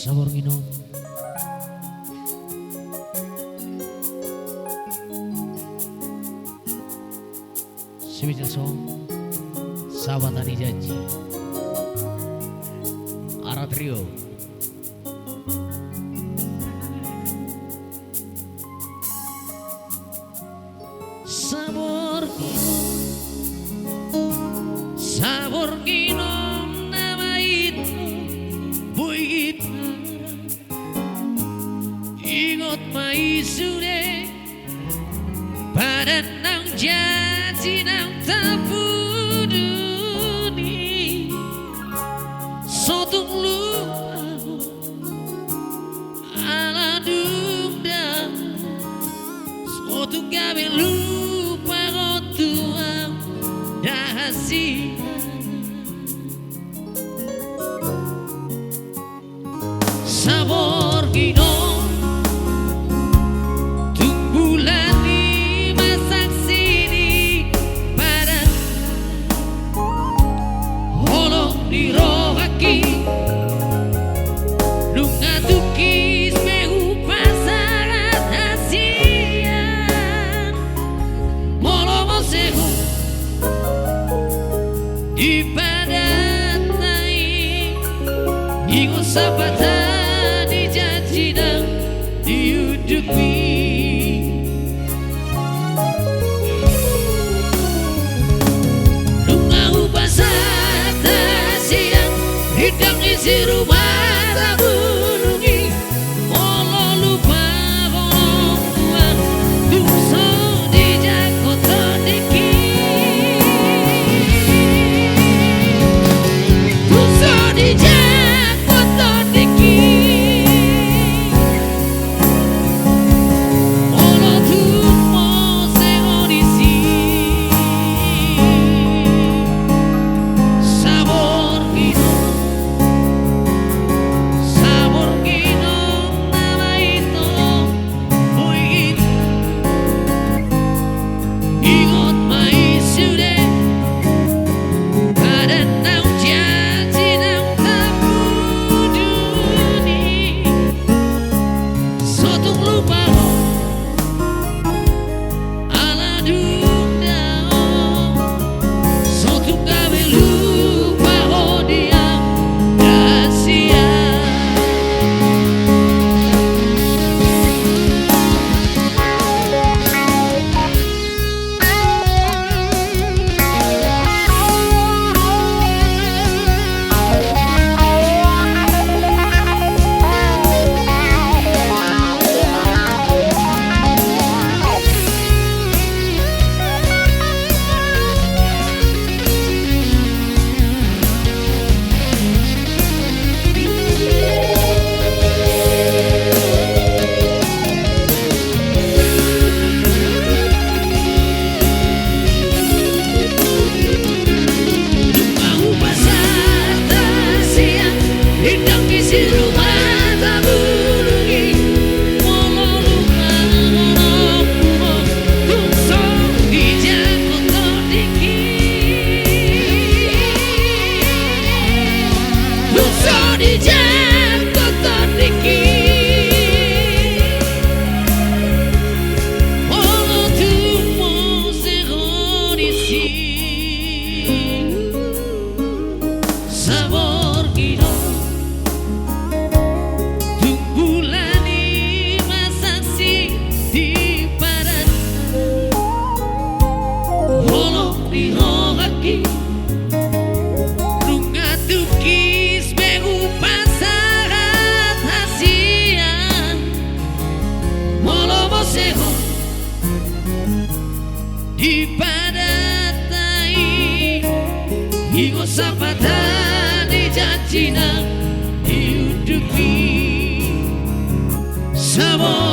sabor minum. Sebijan song sahabat tani janji Ara Trio. Sabor minum nama itu begitu ingat mai sudah pada nang janji nang tapuduni sotung lupa ala dunda sotung gawe lupa rotuang dahasi sabor ginong tumbulan di masak sini pada holong di rohaki lunga tukis mehu pasaran hasian molomo sehu di padat naik ingo sapatan janjinan diudupi lunga upasata siang hidang isi rumah tabunungi molo lupa kolong tuang tungso di jakoto diki tungso di jakoto diki di padatai ingo sapatan di janjina diudupi sabor